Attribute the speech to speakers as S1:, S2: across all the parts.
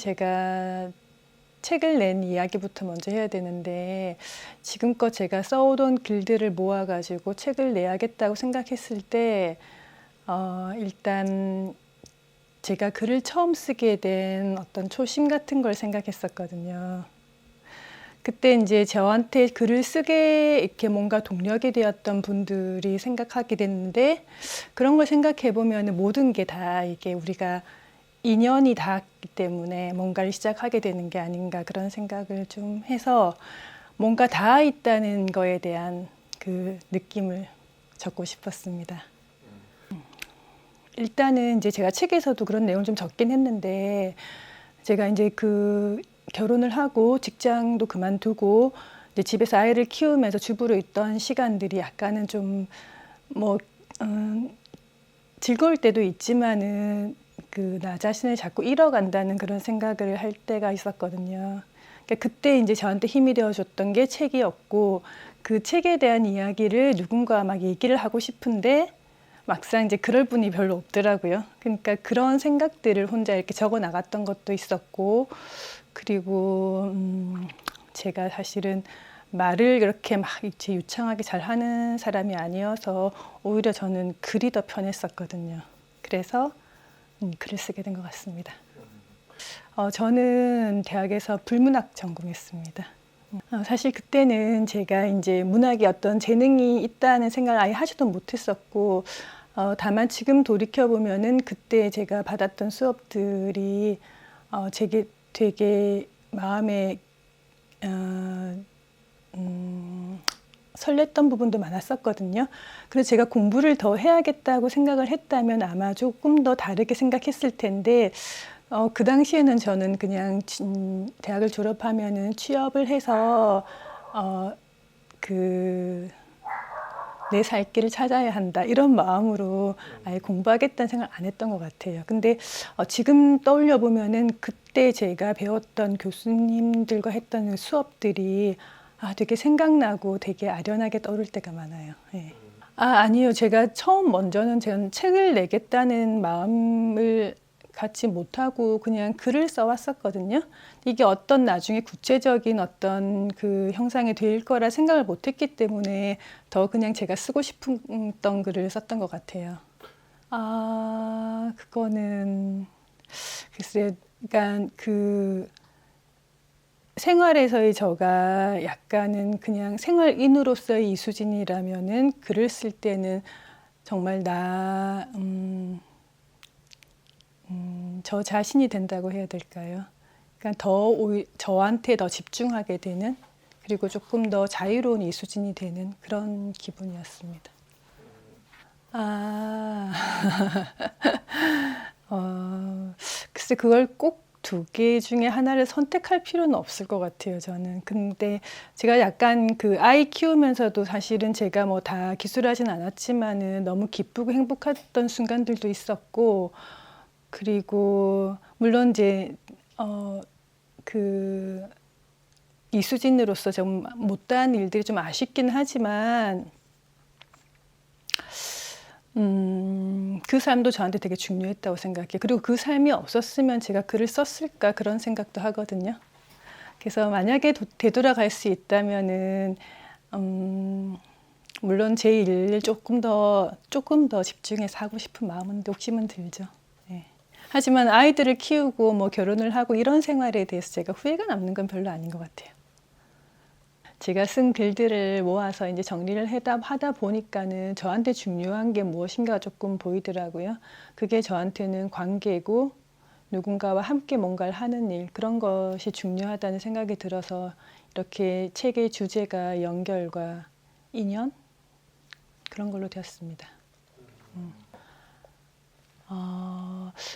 S1: 제가 책을 낸 이야기부터 먼저 해야 되는데, 지금껏 제가 써오던 글들을 모아가지고 책을 내야겠다고 생각했을 때 일단 제가 글을 처음 쓰게 된 어떤 초심 같은 걸 생각했었거든요. 그때 이제 저한테 글을 쓰게 이렇게 뭔가 동력이 되었던 분들이 생각하게 됐는데, 그런 걸 생각해 보면 모든 게 다 이게 우리가 인연이 닿았기 때문에 뭔가를 시작하게 되는 게 아닌가, 그런 생각을 좀 해서 뭔가 닿아 있다는 거에 대한 그 느낌을 적고 싶었습니다. 일단은 이제 제가 책에서도 그런 내용을 좀 적긴 했는데, 제가 이제 그 결혼을 하고 직장도 그만두고 이제 집에서 아이를 키우면서 주부로 있던 시간들이 약간은 좀 뭐 즐거울 때도 있지만은 그 나 자신을 자꾸 잃어간다는 그런 생각을 할 때가 있었거든요. 그러니까 그때 이제 저한테 힘이 되어줬던 게 책이었고, 그 책에 대한 이야기를 누군가 막 얘기를 하고 싶은데 막상 이제 그럴 분이 별로 없더라고요. 그러니까 그런 생각들을 혼자 이렇게 적어 나갔던 것도 있었고, 그리고 제가 사실은 말을 그렇게 막 이제 유창하게 잘 하는 사람이 아니어서 오히려 저는 글이 더 편했었거든요. 그래서 글을 쓰게 된 것 같습니다. 저는 대학에서 불문학 전공했습니다. 사실 그때는 제가 이제 문학에 어떤 재능이 있다는 생각을 아예 하지도 못했었고, 다만 지금 돌이켜 보면은 그때 제가 받았던 수업들이 제게 되게 마음에 설렜던 부분도 많았었거든요. 그래서 제가 공부를 더 해야겠다고 생각을 했다면 아마 조금 더 다르게 생각했을 텐데, 그 당시에는 저는 그냥 대학을 졸업하면은 취업을 해서 내 살 길을 찾아야 한다, 이런 마음으로 아예 공부하겠다는 생각을 안 했던 것 같아요. 근데 지금 떠올려 보면은 그때 제가 배웠던 교수님들과 했던 수업들이 되게 생각나고 되게 아련하게 떠오를 때가 많아요. 예. 아니요. 제가 먼저는 저는 책을 내겠다는 마음을 갖지 못하고 그냥 글을 써왔었거든요. 이게 어떤 나중에 구체적인 어떤 그 형상이 될 거라 생각을 못했기 때문에 더 그냥 제가 쓰고 싶었던 글을 썼던 것 같아요. 그거는 글쎄, 그러니까 그 생활에서의 저가 약간은 그냥 생활인으로서의 이수진이라면은 글을 쓸 때는 정말 저 자신이 된다고 해야 될까요? 그러니까 저한테 더 집중하게 되는, 그리고 조금 더 자유로운 이수진이 되는 그런 기분이었습니다. 글쎄, 그걸 꼭 두 개 중에 하나를 선택할 필요는 없을 것 같아요, 저는. 근데 제가 약간 그 아이 키우면서도 사실은 제가 뭐 다 기술하진 않았지만은 너무 기쁘고 행복했던 순간들도 있었고, 그리고 물론 이제 그 이수진으로서 좀 못다한 일들이 좀 아쉽긴 하지만 그 삶도 저한테 되게 중요했다고 생각해요. 그리고 그 삶이 없었으면 제가 글을 썼을까, 그런 생각도 하거든요. 그래서 만약에 되돌아갈 수 있다면은 물론 제 일을 조금 더 집중해서 하고 싶은 마음은, 욕심은 들죠. 네. 하지만 아이들을 키우고 뭐 결혼을 하고 이런 생활에 대해서 제가 후회가 남는 건 별로 아닌 것 같아요. 제가 쓴 글들을 모아서 이제 정리를 하다 보니까는 저한테 중요한 게 무엇인가 조금 보이더라고요. 그게 저한테는 관계고 누군가와 함께 뭔가를 하는 일, 그런 것이 중요하다는 생각이 들어서 이렇게 책의 주제가 연결과 인연? 그런 걸로 되었습니다.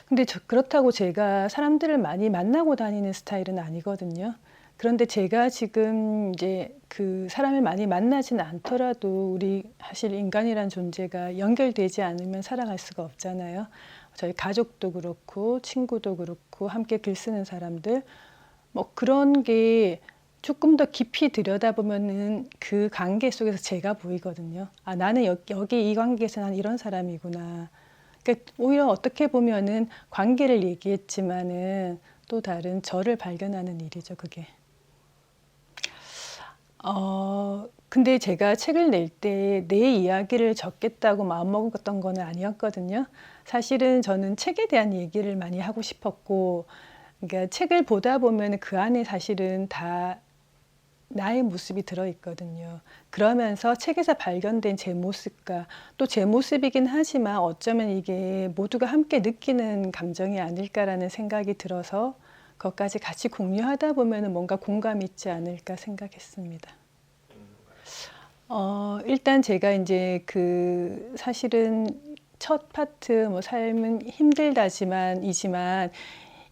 S1: 근데 그렇다고 제가 사람들을 많이 만나고 다니는 스타일은 아니거든요. 그런데 제가 지금 이제 그 사람을 많이 만나지는 않더라도 우리 사실 인간이란 존재가 연결되지 않으면 살아갈 수가 없잖아요. 저희 가족도 그렇고 친구도 그렇고 함께 글 쓰는 사람들, 뭐 그런 게 조금 더 깊이 들여다보면은 그 관계 속에서 제가 보이거든요. 나는 여기 이 관계에서 난 이런 사람이구나. 그러니까 오히려 어떻게 보면은 관계를 얘기했지만은 또 다른 저를 발견하는 일이죠, 그게. 근데 제가 책을 낼 때 내 이야기를 적겠다고 마음먹었던 건 아니었거든요. 사실은 저는 책에 대한 얘기를 많이 하고 싶었고, 그러니까 책을 보다 보면 그 안에 사실은 다 나의 모습이 들어있거든요. 그러면서 책에서 발견된 제 모습과 또 제 모습이긴 하지만 어쩌면 이게 모두가 함께 느끼는 감정이 아닐까라는 생각이 들어서 그것까지 같이 공유하다 보면 뭔가 공감이 있지 않을까 생각했습니다. 일단 제가 이제 그 사실은 첫 파트 뭐 삶은 힘들다지만이지만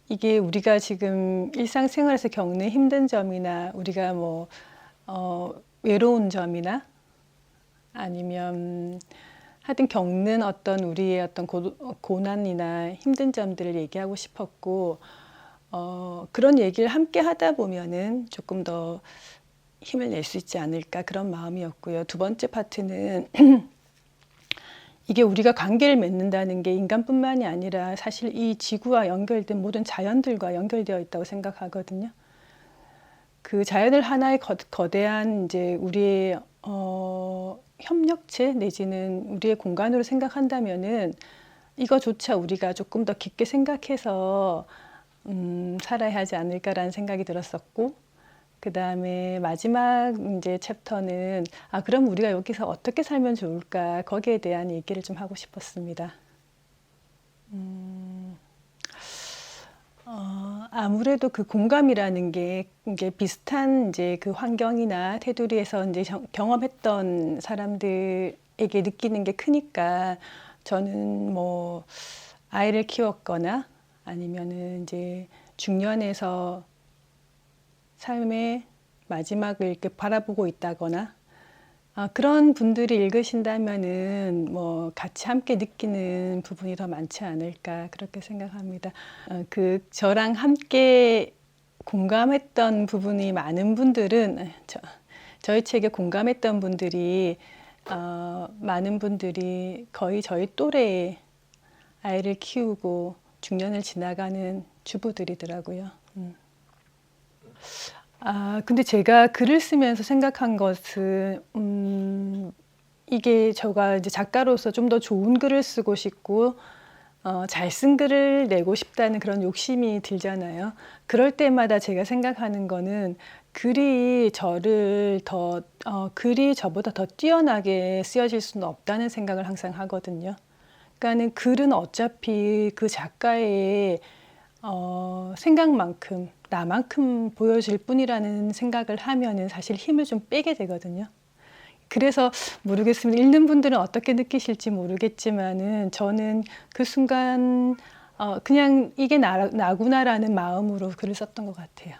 S1: 이게 우리가 지금 일상생활에서 겪는 힘든 점이나 우리가 뭐 외로운 점이나 아니면 하여튼 겪는 어떤 우리의 어떤 고난이나 힘든 점들을 얘기하고 싶었고 그런 얘기를 함께 하다 보면은 조금 더 힘을 낼 수 있지 않을까 그런 마음이었고요. 두 번째 파트는 이게 우리가 관계를 맺는다는 게 인간뿐만이 아니라 사실 이 지구와 연결된 모든 자연들과 연결되어 있다고 생각하거든요. 그 자연을 하나의 거대한 이제 우리의 협력체 내지는 우리의 공간으로 생각한다면은 이거조차 우리가 조금 더 깊게 생각해서 살아야 하지 않을까라는 생각이 들었었고, 그 다음에 마지막 이제 챕터는 그럼 우리가 여기서 어떻게 살면 좋을까 거기에 대한 얘기를 좀 하고 싶었습니다. 아무래도 그 공감이라는 게 이제 비슷한 이제 그 환경이나 테두리에서 이제 경험했던 사람들에게 느끼는 게 크니까 저는 뭐 아이를 키웠거나 아니면은 이제 중년에서 삶의 마지막을 이렇게 바라보고 있다거나 그런 분들이 읽으신다면은 뭐 같이 함께 느끼는 부분이 더 많지 않을까 그렇게 생각합니다. 그 저랑 함께 공감했던 부분이 많은 분들은 저희 책에 공감했던 분들이 많은 분들이 거의 저희 또래의 아이를 키우고 중년을 지나가는 주부들이더라고요. 근데 제가 글을 쓰면서 생각한 것은, 이게 제가 이제 작가로서 좀 더 좋은 글을 쓰고 싶고, 잘 쓴 글을 내고 싶다는 그런 욕심이 들잖아요. 그럴 때마다 제가 생각하는 거는 글이 글이 저보다 더 뛰어나게 쓰여질 수는 없다는 생각을 항상 하거든요. 그러니까는 글은 어차피 그 작가의 생각만큼 나만큼 보여질 뿐이라는 생각을 하면은 사실 힘을 좀 빼게 되거든요. 그래서 모르겠습니다. 읽는 분들은 어떻게 느끼실지 모르겠지만은 저는 그 순간 그냥 이게 나구나라는 마음으로 글을 썼던 것 같아요.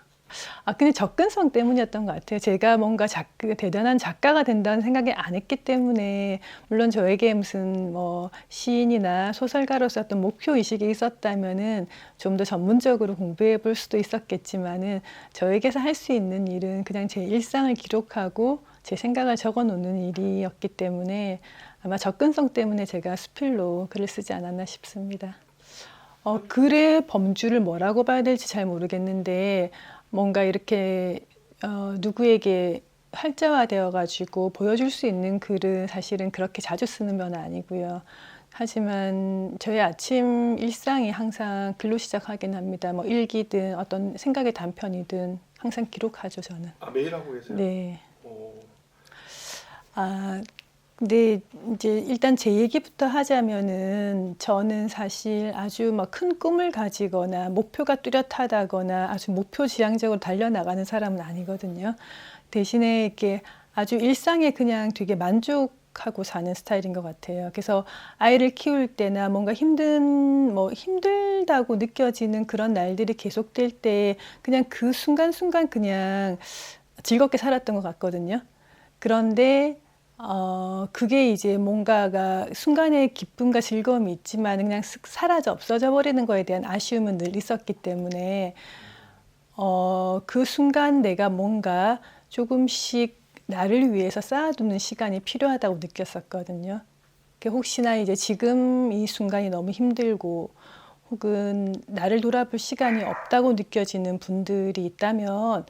S1: 근데 접근성 때문이었던 것 같아요. 제가 뭔가 대단한 작가가 된다는 생각이 안 했기 때문에, 물론 저에게 무슨 뭐 시인이나 소설가로서 어떤 목표의식이 있었다면은 좀 더 전문적으로 공부해 볼 수도 있었겠지만은, 저에게서 할 수 있는 일은 그냥 제 일상을 기록하고 제 생각을 적어 놓는 일이었기 때문에 아마 접근성 때문에 제가 수필로 글을 쓰지 않았나 싶습니다. 글의 범주를 뭐라고 봐야 될지 잘 모르겠는데, 뭔가 이렇게 누구에게 활자화되어 가지고 보여줄 수 있는 글은 사실은 그렇게 자주 쓰는 건 아니고요. 하지만 저의 아침 일상이 항상 글로 시작하긴 합니다. 뭐 일기든 어떤 생각의 단편이든 항상 기록하죠, 저는.
S2: 매일 하고 계세요?
S1: 네.
S2: 오.
S1: 근데 이제 일단 제 얘기부터 하자면은 저는 사실 아주 막 큰 꿈을 가지거나 목표가 뚜렷하다거나 아주 목표지향적으로 달려나가는 사람은 아니거든요. 대신에 이렇게 아주 일상에 그냥 되게 만족하고 사는 스타일인 것 같아요. 그래서 아이를 키울 때나 뭔가 힘들다고 느껴지는 그런 날들이 계속될 때 그냥 그 순간순간 그냥 즐겁게 살았던 것 같거든요. 그런데 그게 이제 뭔가가 순간의 기쁨과 즐거움이 있지만 그냥 쓱 사라져 없어져 버리는 거에 대한 아쉬움은 늘 있었기 때문에 그 순간 내가 뭔가 조금씩 나를 위해서 쌓아두는 시간이 필요하다고 느꼈었거든요. 혹시나 이제 지금 이 순간이 너무 힘들고 혹은 나를 돌아볼 시간이 없다고 느껴지는 분들이 있다면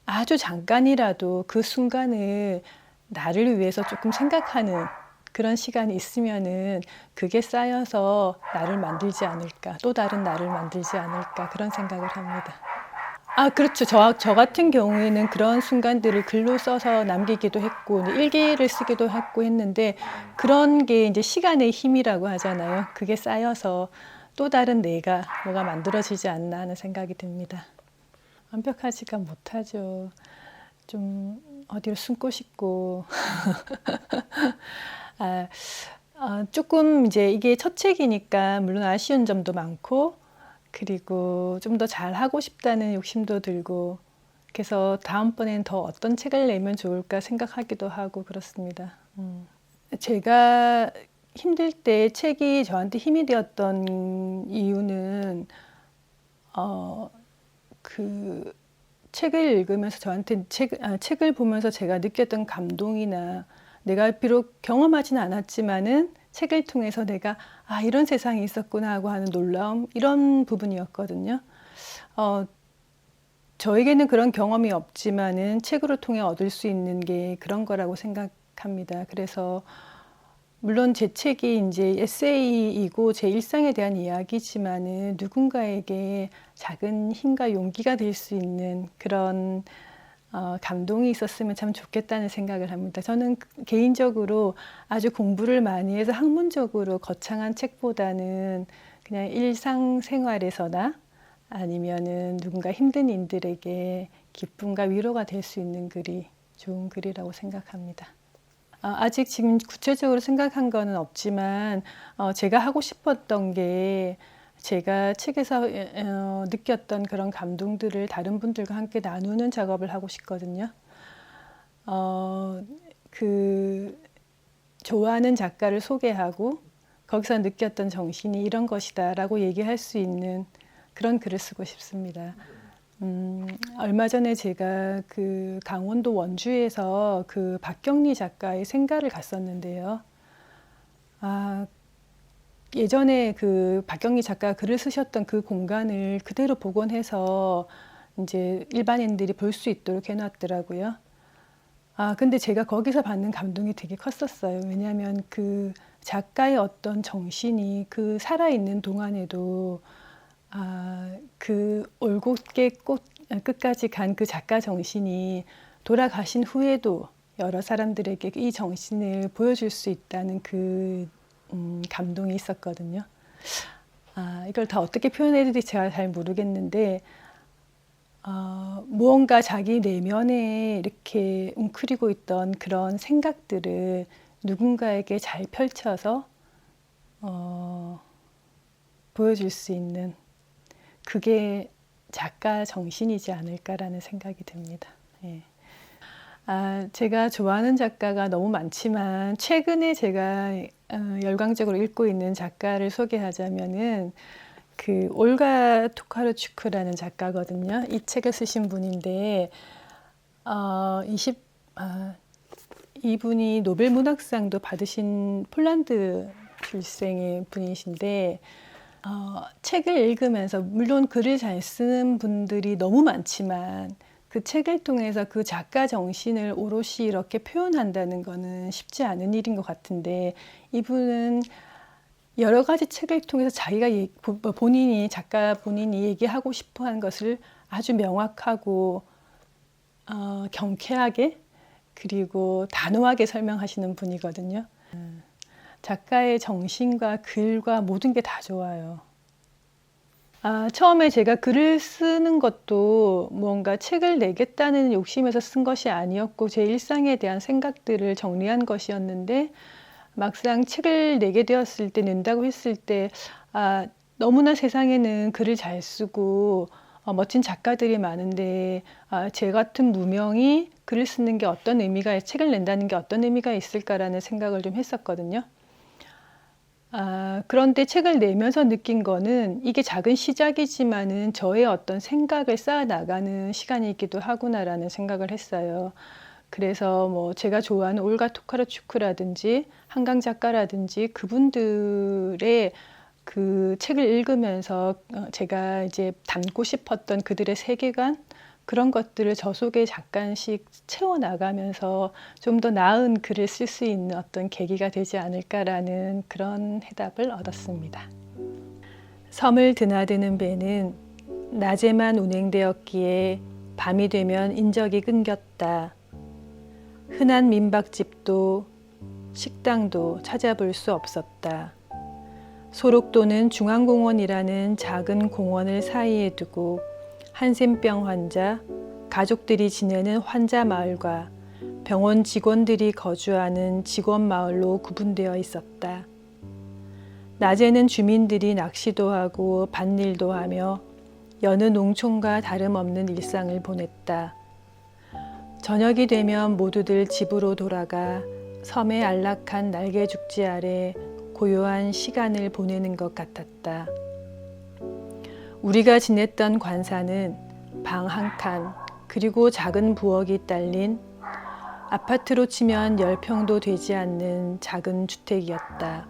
S1: 아주 잠깐이라도 그 순간을 나를 위해서 조금 생각하는 그런 시간이 있으면은 그게 쌓여서 나를 만들지 않을까, 또 다른 나를 만들지 않을까 그런 생각을 합니다. 그렇죠. 저 같은 경우에는 그런 순간들을 글로 써서 남기기도 했고, 일기를 쓰기도 했고 했는데, 그런 게 이제 시간의 힘이라고 하잖아요. 그게 쌓여서 또 다른 내가 뭐가 만들어지지 않나 하는 생각이 듭니다. 완벽하지가 못하죠. 좀 어디로 숨고 싶고. 조금 이제 이게 첫 책이니까 물론 아쉬운 점도 많고, 그리고 좀 더 잘하고 싶다는 욕심도 들고, 그래서 다음번엔 더 어떤 책을 내면 좋을까 생각하기도 하고 그렇습니다. 제가 힘들 때 책이 저한테 힘이 되었던 이유는 그 책을 읽으면서 저한테 책을 보면서 제가 느꼈던 감동이나 내가 비록 경험하지는 않았지만은 책을 통해서 내가 이런 세상이 있었구나 하고 하는 놀라움 이런 부분이었거든요. 저에게는 그런 경험이 없지만은 책으로 통해 얻을 수 있는 게 그런 거라고 생각합니다. 그래서 물론 제 책이 이제 에세이이고 제 일상에 대한 이야기지만은 누군가에게 작은 힘과 용기가 될 수 있는 그런 감동이 있었으면 참 좋겠다는 생각을 합니다. 저는 개인적으로 아주 공부를 많이 해서 학문적으로 거창한 책보다는 그냥 일상생활에서나 아니면은 누군가 힘든 인들에게 기쁨과 위로가 될 수 있는 글이 좋은 글이라고 생각합니다. 아직 지금 구체적으로 생각한 거는 없지만 제가 하고 싶었던 게 제가 책에서 느꼈던 그런 감동들을 다른 분들과 함께 나누는 작업을 하고 싶거든요. 좋아하는 작가를 소개하고 거기서 느꼈던 정신이 이런 것이다라고 얘기할 수 있는 그런 글을 쓰고 싶습니다. 얼마 전에 제가 그 강원도 원주에서 그 박경리 작가의 생가를 갔었는데요. 예전에 그 박경리 작가가 글을 쓰셨던 그 공간을 그대로 복원해서 이제 일반인들이 볼 수 있도록 해놨더라고요. 근데 제가 거기서 받는 감동이 되게 컸었어요. 왜냐하면 그 작가의 어떤 정신이 그 살아있는 동안에도 그 올곧게 끝까지 간 그 작가 정신이 돌아가신 후에도 여러 사람들에게 이 정신을 보여줄 수 있다는 그 감동이 있었거든요. 이걸 다 어떻게 표현해야 될지 제가 잘 모르겠는데 무언가 자기 내면에 이렇게 웅크리고 있던 그런 생각들을 누군가에게 잘 펼쳐서 보여줄 수 있는 그게 작가 정신이지 않을까라는 생각이 듭니다. 예. 제가 좋아하는 작가가 너무 많지만 최근에 제가 열광적으로 읽고 있는 작가를 소개하자면은 그 올가 토카르추크라는 작가거든요. 이 책을 쓰신 분인데 이분이 노벨 문학상도 받으신 폴란드 출생의 분이신데 책을 읽으면서 물론 글을 잘 쓰는 분들이 너무 많지만 그 책을 통해서 그 작가 정신을 오롯이 이렇게 표현한다는 거는 쉽지 않은 일인 것 같은데 이분은 여러 가지 책을 통해서 자기가 작가 본인이 얘기하고 싶어 한 것을 아주 명확하고 경쾌하게 그리고 단호하게 설명하시는 분이거든요. 작가의 정신과 글과 모든 게 다 좋아요. 처음에 제가 글을 쓰는 것도 뭔가 책을 내겠다는 욕심에서 쓴 것이 아니었고 제 일상에 대한 생각들을 정리한 것이었는데 막상 책을 내게 되었을 때 낸다고 했을 때 너무나 세상에는 글을 잘 쓰고 멋진 작가들이 많은데 제 같은 무명이 글을 쓰는 게 어떤 의미가 책을 낸다는 게 어떤 의미가 있을까라는 생각을 좀 했었거든요. 그런데 책을 내면서 느낀 거는 이게 작은 시작이지만은 저의 어떤 생각을 쌓아 나가는 시간이기도 하구나라는 생각을 했어요. 그래서 뭐 제가 좋아하는 올가 토카르추크라든지 한강 작가라든지 그분들의 그 책을 읽으면서 제가 이제 담고 싶었던 그들의 세계관 그런 것들을 저 속에 잠깐씩 채워나가면서 좀 더 나은 글을 쓸 수 있는 어떤 계기가 되지 않을까라는 그런 해답을 얻었습니다. 섬을 드나드는 배는 낮에만 운행되었기에 밤이 되면 인적이 끊겼다. 흔한 민박집도 식당도 찾아볼 수 없었다. 소록도는 중앙공원이라는 작은 공원을 사이에 두고 한센병 환자, 가족들이 지내는 환자 마을과 병원 직원들이 거주하는 직원 마을로 구분되어 있었다. 낮에는 주민들이 낚시도 하고 밭일도 하며 여느 농촌과 다름없는 일상을 보냈다. 저녁이 되면 모두들 집으로 돌아가 섬의 안락한 날개 죽지 아래 고요한 시간을 보내는 것 같았다. 우리가 지냈던 관사는 방 한 칸, 그리고 작은 부엌이 딸린 아파트로 치면 10평도 되지 않는 작은 주택이었다.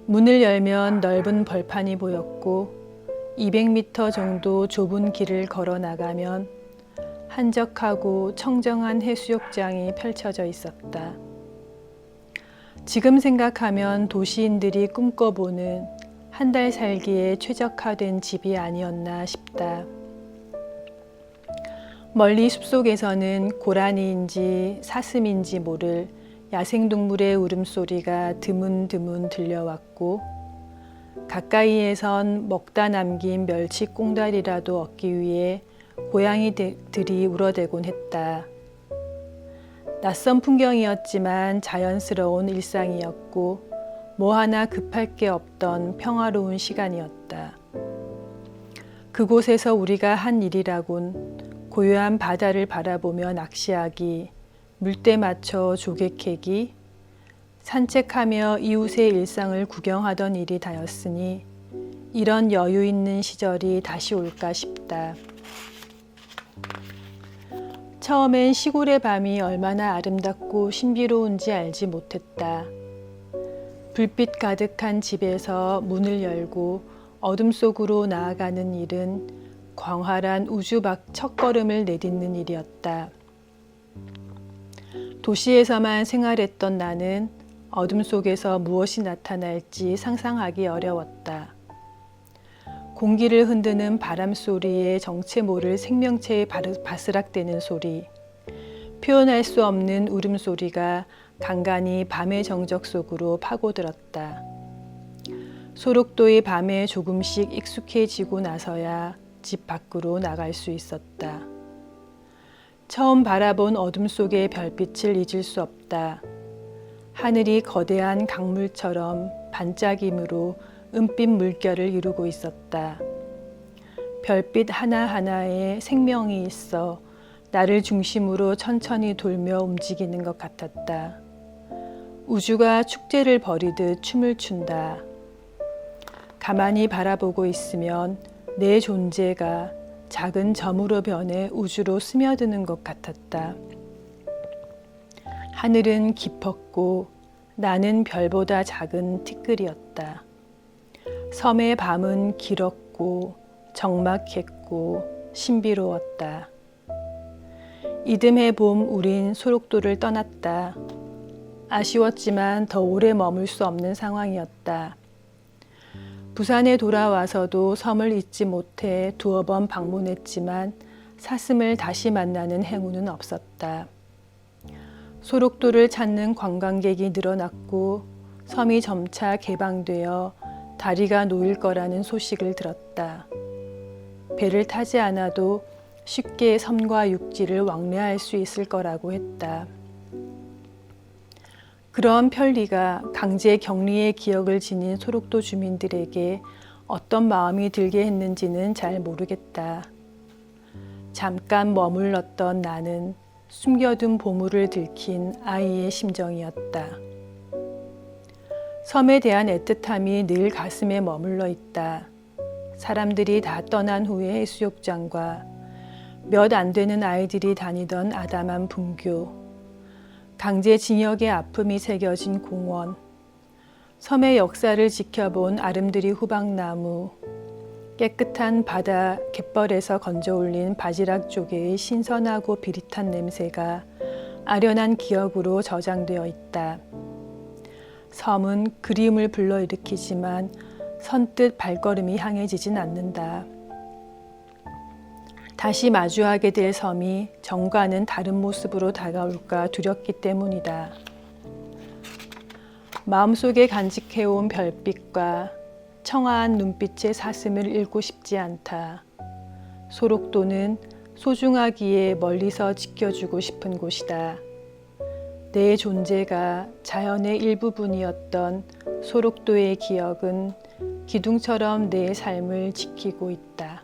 S1: 문을 열면 넓은 벌판이 보였고 200m 정도 좁은 길을 걸어 나가면 한적하고 청정한 해수욕장이 펼쳐져 있었다. 지금 생각하면 도시인들이 꿈꿔보는 한 달 살기에 최적화된 집이 아니었나 싶다. 멀리 숲속에서는 고라니인지 사슴인지 모를 야생동물의 울음소리가 드문드문 들려왔고 가까이에선 먹다 남긴 멸치 꽁다리라도 얻기 위해 고양이들이 울어대곤 했다. 낯선 풍경이었지만 자연스러운 일상이었고 뭐 하나 급할 게 없던 평화로운 시간이었다. 그곳에서 우리가 한 일이라곤 고요한 바다를 바라보며 낚시하기, 물때 맞춰 조개 캐기, 산책하며 이웃의 일상을 구경하던 일이 다였으니 이런 여유 있는 시절이 다시 올까 싶다. 처음엔 시골의 밤이 얼마나 아름답고 신비로운지 알지 못했다. 불빛 가득한 집에서 문을 열고 어둠 속으로 나아가는 일은 광활한 우주 밖 첫걸음을 내딛는 일이었다. 도시에서만 생활했던 나는 어둠 속에서 무엇이 나타날지 상상하기 어려웠다. 공기를 흔드는 바람 소리에 정체 모를 생명체의 바스락대는 소리, 표현할 수 없는 울음소리가 간간히 밤의 정적 속으로 파고들었다. 소록도의 밤에 조금씩 익숙해지고 나서야 집 밖으로 나갈 수 있었다. 처음 바라본 어둠 속의 별빛을 잊을 수 없다. 하늘이 거대한 강물처럼 반짝임으로 은빛 물결을 이루고 있었다. 별빛 하나하나에 생명이 있어 나를 중심으로 천천히 돌며 움직이는 것 같았다. 우주가 축제를 벌이듯 춤을 춘다. 가만히 바라보고 있으면 내 존재가 작은 점으로 변해 우주로 스며드는 것 같았다. 하늘은 깊었고 나는 별보다 작은 티끌이었다. 섬의 밤은 길었고 적막했고 신비로웠다. 이듬해 봄 우린 소록도를 떠났다. 아쉬웠지만 더 오래 머물 수 없는 상황이었다. 부산에 돌아와서도 섬을 잊지 못해 두어 번 방문했지만 사슴을 다시 만나는 행운은 없었다. 소록도를 찾는 관광객이 늘어났고 섬이 점차 개방되어 다리가 놓일 거라는 소식을 들었다. 배를 타지 않아도 쉽게 섬과 육지를 왕래할 수 있을 거라고 했다. 그런 편리가 강제 격리의 기억을 지닌 소록도 주민들에게 어떤 마음이 들게 했는지는 잘 모르겠다. 잠깐 머물렀던 나는 숨겨둔 보물을 들킨 아이의 심정이었다. 섬에 대한 애틋함이 늘 가슴에 머물러 있다. 사람들이 다 떠난 후의 해수욕장과 몇 안 되는 아이들이 다니던 아담한 분교, 강제징역의 아픔이 새겨진 공원, 섬의 역사를 지켜본 아름드리 후박나무, 깨끗한 바다 갯벌에서 건져 올린 바지락 조개의 신선하고 비릿한 냄새가 아련한 기억으로 저장되어 있다. 섬은 그리움을 불러일으키지만 선뜻 발걸음이 향해지진 않는다. 다시 마주하게 될 섬이 전과는 다른 모습으로 다가올까 두렵기 때문이다. 마음속에 간직해온 별빛과 청아한 눈빛의 사슴을 잃고 싶지 않다. 소록도는 소중하기에 멀리서 지켜주고 싶은 곳이다. 내 존재가 자연의 일부분이었던 소록도의 기억은 기둥처럼 내 삶을 지키고 있다.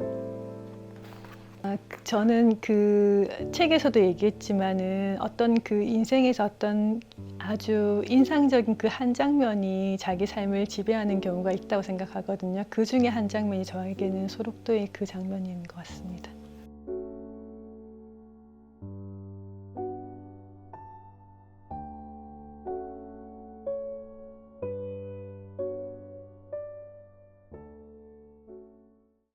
S1: 저는 그 책에서도 얘기했지만은 어떤 그 인생에서 어떤 아주 인상적인 그 한 장면이 자기 삶을 지배하는 경우가 있다고 생각하거든요. 그 중에 한 장면이 저에게는 소록도의 그 장면인 것 같습니다.